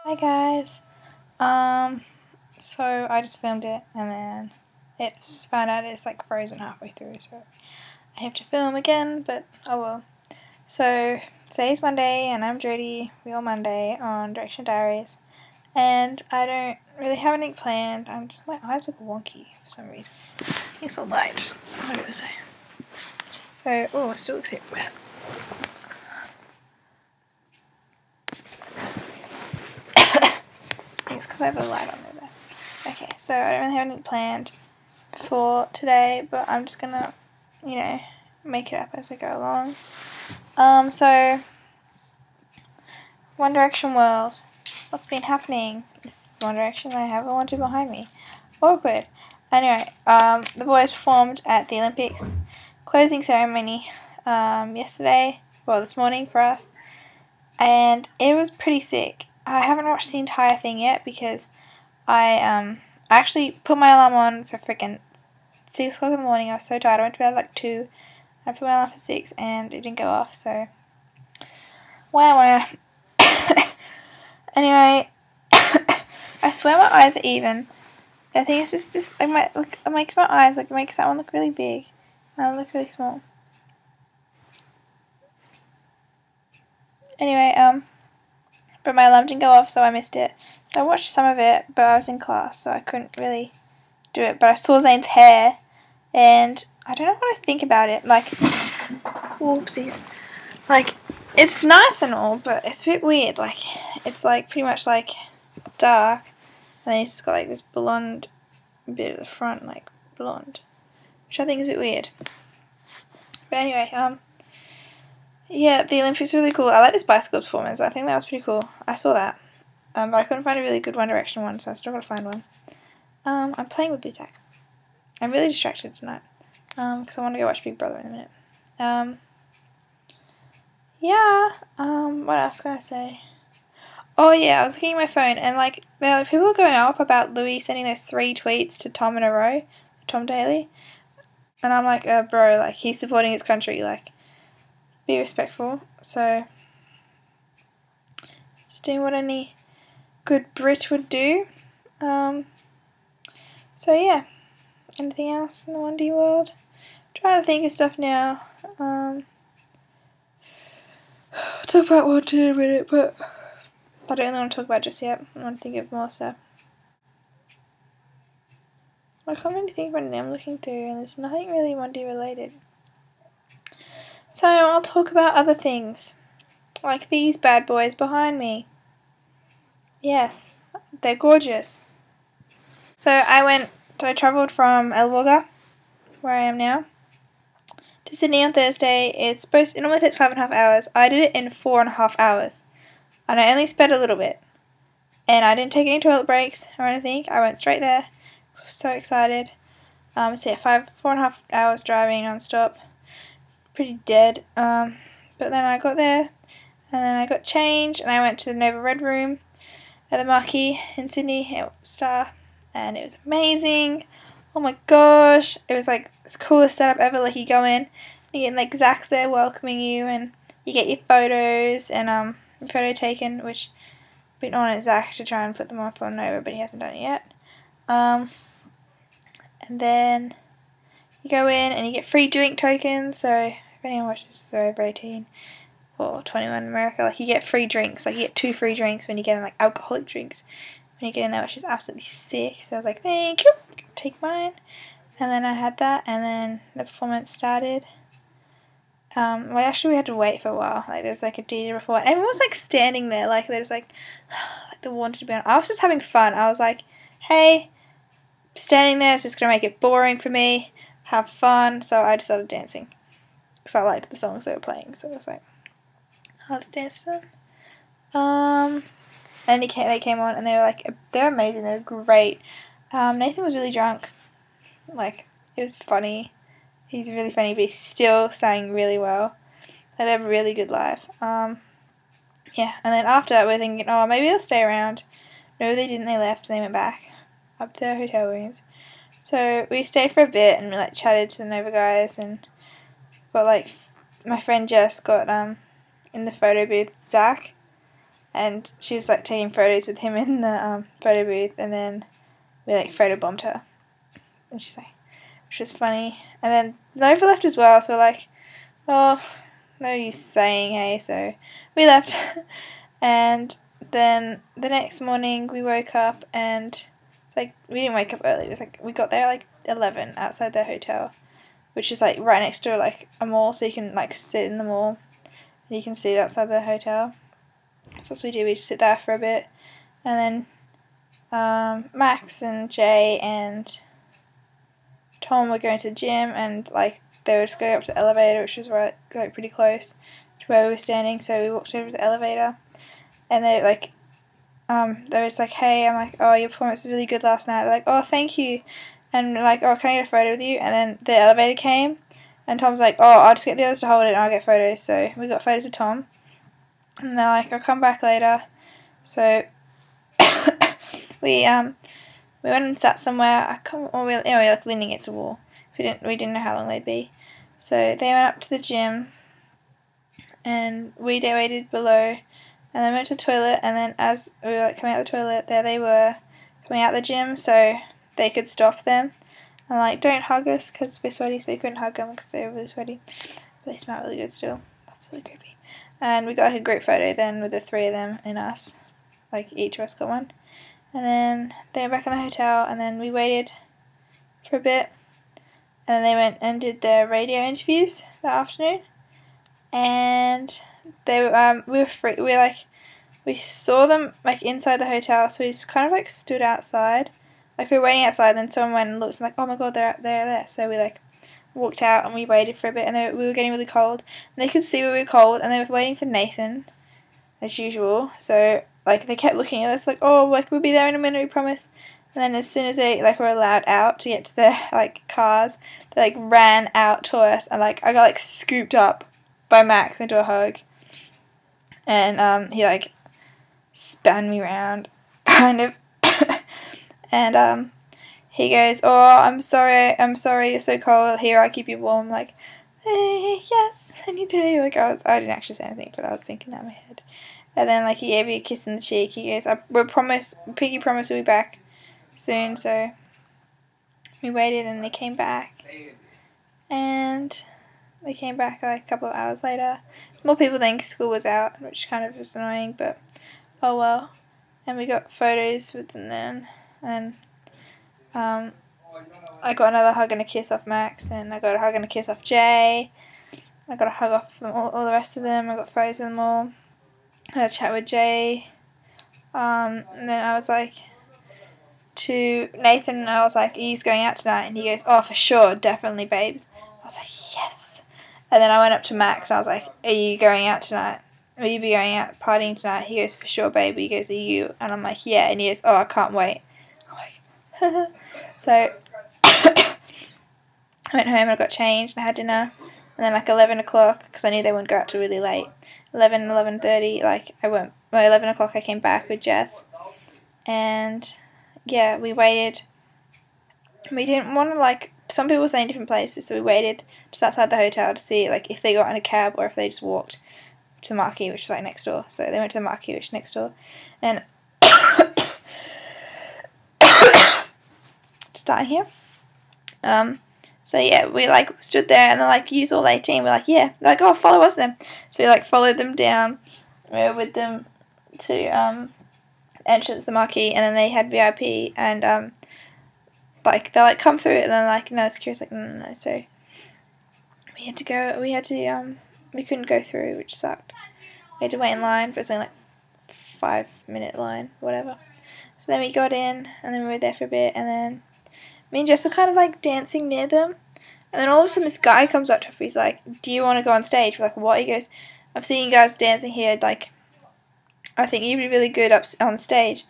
Hi guys. So I just filmed it and then it's found out it's like frozen halfway through, so I have to film again, but oh well. So today's Monday and I'm Jodie, Real Monday on Direction Diaries, and I don't really have anything planned. My eyes look wonky for some reason. It's so light. What do I say? So oh, it still looks a bit wet. It's because I have a light on there. Okay, so I don't really have anything planned for today, but I'm just gonna, make it up as I go along. So One Direction World. What's been happening? This is One Direction. I have a one two behind me. Awkward. Anyway, the boys performed at the Olympics closing ceremony this morning for us, and it was pretty sick. I haven't watched the entire thing yet because I actually put my alarm on for freaking 6 o'clock in the morning. I was so tired. I went to bed at like 2. I put my alarm for 6 and it didn't go off, so wow. Anyway, I swear my eyes are even. I think it's just this. It makes my eyes it makes that one look really big, and that one look really small. Anyway, but my alarm didn't go off, so I missed it. So I watched some of it, but I was in class, so I couldn't really do it. But I saw Zayn's hair, and I don't know what I think about it. Like, whoopsies. Like, it's nice and all, but it's a bit weird. Like, it's like pretty much like dark, and then he's just got like this blonde bit at the front, like blonde, which I think is a bit weird. But anyway, yeah, the Olympics were really cool. I like this bicycle performance. I think that was pretty cool. I saw that. But I couldn't find a really good One Direction one, so I've still got to find one. I'm playing with Bootak. I'm really distracted tonight. Because I want to go watch Big Brother in a minute. Yeah. What else can I say? Oh yeah, I was looking at my phone and like people are going off about Louis sending those 3 tweets to Tom in a row, Tom Daly. And I'm like, bro, like he's supporting his country, like be respectful. So just doing what any good Brit would do. So yeah. Anything else in the 1D world? Trying to think of stuff now. I'll talk about 1D in a minute, but I don't really want to talk about it just yet. I want to think of more stuff. I can't really think of anything I'm looking through, and there's nothing really 1D related. So I'll talk about other things, like these bad boys behind me. Yes, they're gorgeous. So I travelled from Elwoga, where I am now, to Sydney on Thursday. It normally takes 5.5 hours. I did it in 4.5 hours, and I only sped a little bit. And I didn't take any toilet breaks or anything. I went straight there. I was so excited. So yeah, 4.5 hours driving non-stop. Pretty dead. But then I got there, and then I got changed, and I went to the Nova Red Room at the Marquee in Sydney, Star, and it was amazing. Oh my gosh, it was like the coolest setup ever. Like you go in, you get like Zach there welcoming you, and you get your photos and your photo taken, which I've been on at Zach to try and put them up on Nova, but he hasn't done it yet. And then you go in and you get free drink tokens. So if anyone watches this is over 18 or 21 in America, like you get free drinks. Like you get 2 free drinks when you get in, like alcoholic drinks when you get in there, which is absolutely sick. So I was like, thank you, take mine. And then I had that, and then the performance started. We had to wait for a while. Like there's like a DJ before, and everyone was like standing there, like they're just like they wanted to be on. I was just having fun. I was like, hey, standing there is just gonna make it boring for me. Have fun. So I just started dancing because I liked the songs they were playing. So I was like, I'll just dance to them. And they came on, and they're amazing. They were great. Nathan was really drunk. Like it was funny. He's really funny, but he's still sang really well. Like, they have a really good live. Yeah, and then after that we're thinking, oh, maybe they'll stay around. No, they didn't. They left, and they went back up to their hotel rooms. So we stayed for a bit, and we like chatted to the Nova guys, and got like my friend Jess got in the photo booth with Zach, and she was like taking photos with him in the photo booth, and then we like photobombed her, and she's like, which was funny. And then Nova left as well, so we're like, oh, no use saying, hey, so we left. And then the next morning we woke up, and it's like, we didn't wake up early, it was like, we got there at like 11 outside their hotel, which is like right next to like a mall, so you can like sit in the mall and you can see outside the hotel. So that's what we did, we just sit there for a bit, and then Max and Jay and Tom were going to the gym, and like they were just going up to the elevator, which was right like pretty close to where we were standing, so we walked over to the elevator, and they like they were just like, hey, I'm like, oh, your performance was really good last night. They're like, oh, thank you. And like, oh, can I get a photo with you? And then the elevator came, and Tom's like, oh, I'll just get the others to hold it and I'll get photos. So we got photos of Tom, and they're like, I'll come back later. So we went and sat somewhere. We were like leaning against a wall. We didn't know how long they'd be. So they went up to the gym, and we waited below, and then went to the toilet. And then as we were like coming out of the toilet, there they were coming out of the gym, so they could stop them. And like, don't hug us because we're sweaty, so we couldn't hug them because they were really sweaty. But they smell really good still. That's really creepy. And we got like a group photo then with the three of them and us. Like each of us got one. And then they went back in the hotel, and then we waited for a bit. And then they went and did their radio interviews that afternoon. And they we were free. We saw them like inside the hotel, so we just kind of like stood outside. Like we were waiting outside, and then someone went and looked and like, oh my god, they're there. So we like walked out and we waited for a bit, and we were getting really cold. And they could see we were cold, and they were waiting for Nathan, as usual. So like they kept looking at us like, oh, like we'll be there in a minute, we promise. And then as soon as they like were allowed out to get to their like cars, they like ran out to us, and like I got like scooped up by Max into a hug, and he like spun me around, kind of. And he goes, oh, I'm sorry, you're so cold, here, I'll keep you warm. Like, hey, yes, and you do. Like, I didn't actually say anything, but I was thinking that in my head. And then like he gave me a kiss in the cheek. He goes, Piggy promised we'll be back soon. So we waited, and they came back, and they came back like a couple of hours later. More people think school was out, which kind of was annoying, but oh well. And we got photos with them then, and I got another hug and a kiss off Max, and I got a hug and a kiss off Jay. I got a hug off them all the rest of them. I got photos with them all. I had a chat with Jay. And then I was like to Nathan, I was like, he's going out tonight, and he goes, oh, for sure, definitely, babes. I was like, yes. And then I went up to Max, and I was like, are you going out tonight? Will you be going out partying tonight? He goes, for sure, baby. He goes, are you? And I'm like, yeah. And he goes, oh, I can't wait. I'm like, so I went home and I got changed, and I had dinner, and then like 11 o'clock, because I knew they wouldn't go out till really late, 11:30, like I went, well, 11 o'clock I came back with Jess, and yeah, we waited. We didn't want to, like, some people were saying different places, so we waited just outside the hotel to see like if they got in a cab or if they just walked to the Marquee, which is like next door. So they went to the Marquee, which is next door, and starting here. So yeah, we like stood there, and they're like, use all 18. We're like, yeah. They're like, oh, follow us then. So we like followed them down. We were with them to entrance the Marquee, and then they had VIP, and like they're like, come through, and then like, no, security's like, no. So we had to go. We couldn't go through, which sucked. We had to wait in line, but it was only like 5-minute line, whatever. So then we got in, and then we were there for a bit, and then me and Jess were kind of like dancing near them, and then all of a sudden this guy comes up to us. He's like, do you want to go on stage? We're like, what? He goes, I've seen you guys dancing here, like, I think you'd be really good up on stage.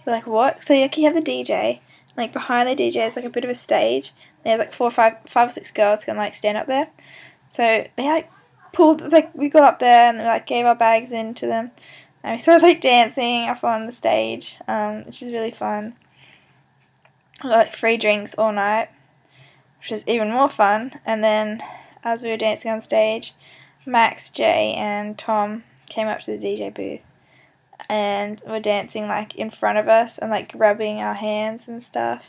We're like, what? So like, you have the DJ, like behind the DJ is like a bit of a stage. There's like 5 or 6 girls can like stand up there. So they like pulled, like we got up there, and they like gave our bags in to them, and we started like dancing up on the stage, which was really fun. We got like free drinks all night, which was even more fun. And then as we were dancing on stage, Max, Jay and Tom came up to the DJ booth, and were dancing like in front of us and like rubbing our hands and stuff,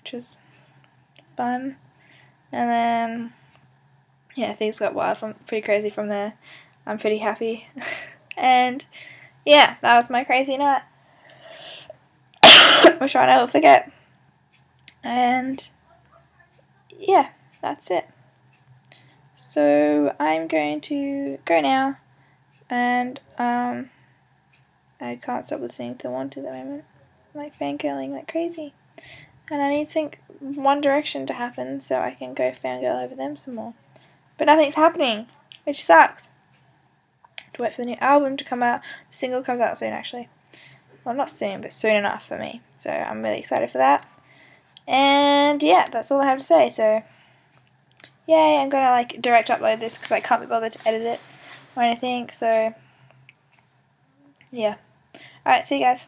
which was fun. And then yeah, things got wild, pretty crazy from there. I'm pretty happy. And yeah, that was my crazy night, which I never forget. And yeah, that's it. So I'm going to go now, and I can't stop listening to Wanted at the moment. I'm like fangirling like crazy, and I need Think One Direction to happen so I can go fangirl over them some more. But nothing's happening, which sucks. To wait for the new album to come out. The single comes out soon, actually. Well, not soon, but soon enough for me. So I'm really excited for that. And yeah, that's all I have to say. So yay, I'm gonna like direct upload this because I can't be bothered to edit it or anything. So yeah. Alright, see you guys.